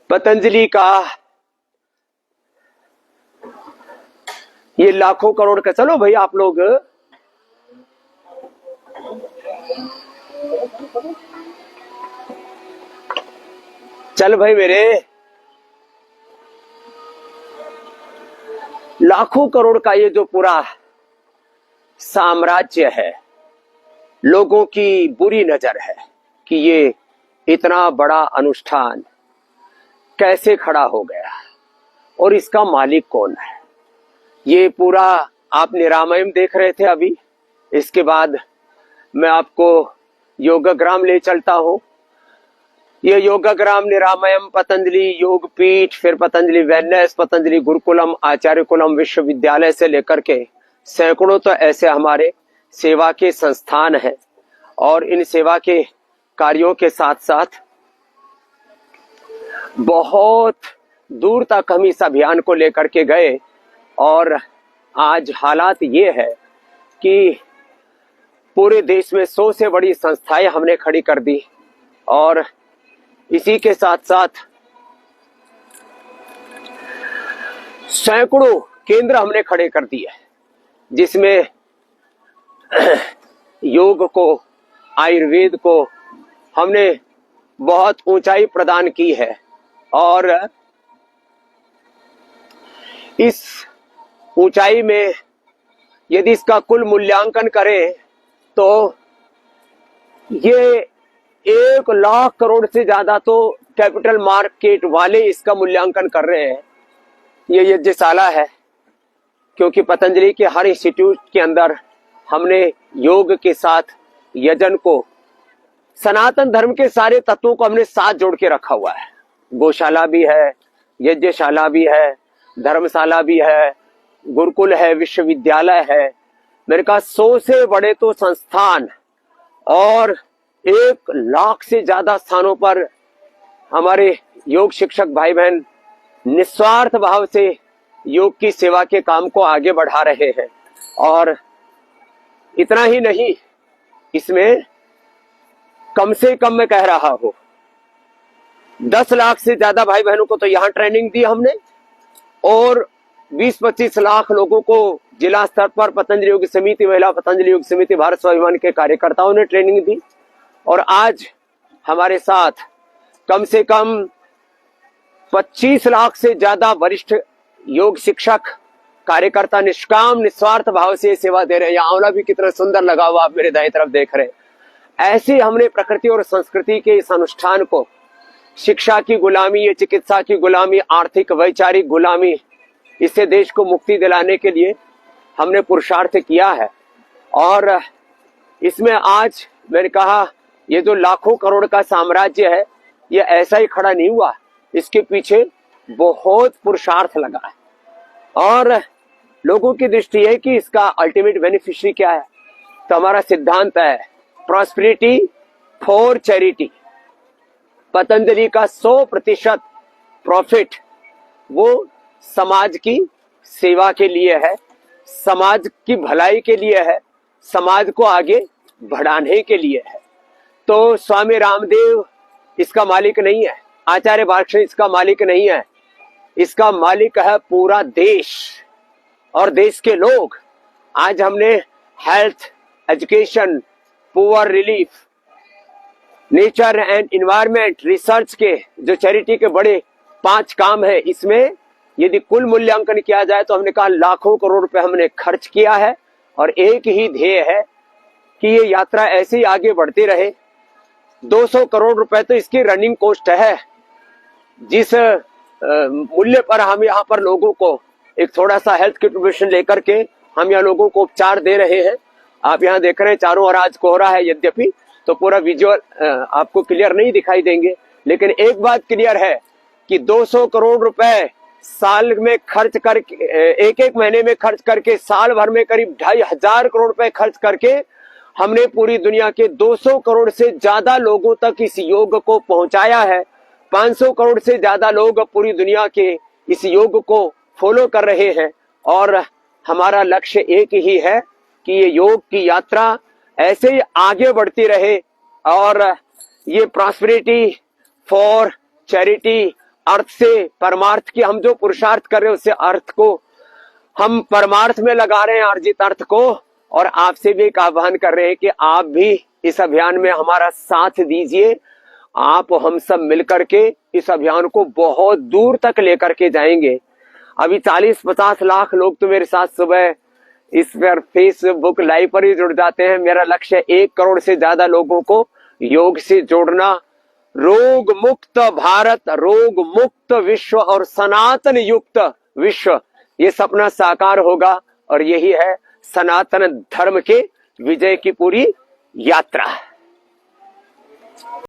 पतंजलि का ये लाखों करोड़ का, चलो भाई आप लोग चल भाई मेरे, लाखों करोड़ का ये जो पूरा साम्राज्य है, लोगों की बुरी नजर है कि ये इतना बड़ा अनुष्ठान कैसे खड़ा हो गया और इसका मालिक कौन है। ये पूरा आप निरामयम देख रहे थे अभी, इसके बाद मैं आपको योगग्राम ले चलता हूं। ये योगग्राम, निरामयम, पतंजलि योग पीठ, फिर पतंजलि वेलनेस, पतंजलि गुरुकुलम, आचार्य कुलम विश्वविद्यालय से लेकर के सैकड़ों तो ऐसे हमारे सेवा के संस्थान हैं। और इन सेवा के कार्यों के साथ साथ बहुत दूर तक हम इस अभियान को लेकर के गए और आज हालात ये है कि पूरे देश में 100 से बड़ी संस्थाएं हमने खड़ी कर दी और इसी के साथ साथ सैकड़ों केंद्र हमने खड़े कर दिए, जिसमें योग को, आयुर्वेद को हमने बहुत ऊंचाई प्रदान की है। और इस ऊंचाई में यदि इसका कुल मूल्यांकन करें तो ये 1 लाख करोड़ से ज्यादा तो कैपिटल मार्केट वाले इसका मूल्यांकन कर रहे हैं। ये यज्ञशाला है, क्योंकि पतंजलि के हर इंस्टीट्यूट के अंदर हमने योग के साथ यजन को, सनातन धर्म के सारे तत्वों को हमने साथ जोड़ के रखा हुआ है। गौशाला भी है, यज्ञशाला भी है, धर्मशाला भी है, गुरुकुल है, विश्वविद्यालय है। मेरे कहा 100 से बड़े तो संस्थान और 1 लाख से ज्यादा स्थानों पर हमारे योग शिक्षक भाई बहन निस्वार्थ भाव से योग की सेवा के काम को आगे बढ़ा रहे हैं। और इतना ही नहीं, इसमें कम से कम मैं कह रहा हूं 10 लाख से ज्यादा भाई बहनों को तो यहां ट्रेनिंग दी हमने और 20-25 लाख लोगों को जिला स्तर पर पतंजलि योग समिति, महिला पतंजलि योग समिति, भारत स्वाभिमान के कार्यकर्ताओं ने ट्रेनिंग दी। और आज हमारे साथ कम से कम 25 लाख से ज्यादा वरिष्ठ योग शिक्षक कार्यकर्ता निष्काम निस्वार्थ भाव से सेवा दे रहे हैं। यहाँ आंवला भी कितना सुंदर लगा हुआ आप मेरे दाएं तरफ देख रहे हैं। ऐसे हमने प्रकृति और संस्कृति के इस अनुष्ठान को, शिक्षा की गुलामी, ये चिकित्सा की गुलामी, आर्थिक वैचारिक गुलामी, इससे देश को मुक्ति दिलाने के लिए हमने पुरुषार्थ किया है। और इसमें आज मैंने कहा ये जो लाखों करोड़ का साम्राज्य है, ये ऐसा ही खड़ा नहीं हुआ, इसके पीछे बहुत पुरुषार्थ लगा है। और लोगों की दृष्टि है कि इसका अल्टीमेट बेनिफिशियरी क्या है, तो हमारा सिद्धांत है प्रॉस्पेरिटी फॉर चैरिटी। पतंजलि का 100% प्रॉफिट वो समाज की सेवा के लिए है, समाज की भलाई के लिए है, समाज को आगे बढ़ाने के लिए है। तो स्वामी रामदेव इसका मालिक नहीं है, आचार्य बालकृष्ण इसका मालिक नहीं है, इसका मालिक है पूरा देश और देश के लोग। आज हमने health, education, poor relief, nature and environment, research के जो चैरिटी के बड़े 5 काम है, इसमें यदि कुल मूल्यांकन किया जाए तो हमने कहा लाखों करोड़ रुपए हमने खर्च किया है। और एक ही ध्येय है कि ये यात्रा ऐसे ही आगे बढ़ती रहे। 200 करोड़ रुपए तो इसकी रनिंग कॉस्ट है। जिस मूल्य पर हम यहाँ पर लोगों को एक थोड़ा सा हेल्थ कंट्रीब्यूशन लेकर के हम यहाँ लोगों को उपचार दे रहे हैं। आप यहाँ देख रहे हैं चारों ओर आज कोहरा है, यद्यपि तो पूरा विजुअल आपको क्लियर नहीं दिखाई देंगे, लेकिन एक बात क्लियर है कि 200 करोड़ रुपए साल में खर्च करके, एक महीने में खर्च करके, साल भर में करीब 2500 करोड़ रुपए खर्च करके हमने पूरी दुनिया के 200 करोड़ से ज्यादा लोगों तक इस योग को पहुंचाया है। 500 करोड़ से ज्यादा लोग पूरी दुनिया के इस योग को फॉलो कर रहे हैं। और हमारा लक्ष्य एक ही है कि ये योग की यात्रा ऐसे ही आगे बढ़ती रहे और ये प्रॉस्पेरिटी फॉर चैरिटी अर्थ से परमार्थ की हम जो पुरुषार्थ कर रहे हैं उससे अर्थ को हम परमार्थ में लगा रहे हैं, अर्जित अर्थ को। और आपसे भी एक आह्वान कर रहे हैं कि आप भी इस अभियान में हमारा साथ दीजिए। आप हम सब मिलकर के इस अभियान को बहुत दूर तक लेकर के जाएंगे। अभी 40-50 लाख लोग तो मेरे साथ सुबह इस पर फेसबुक लाइव पर ही जुड़ जाते हैं। मेरा लक्ष्य 1 करोड़ से ज्यादा लोगों को योग से जोड़ना। रोग मुक्त भारत, रोग मुक्त विश्व और सनातन युक्त विश्व, ये सपना साकार होगा। और यही है सनातन धर्म के विजय की पूरी यात्रा।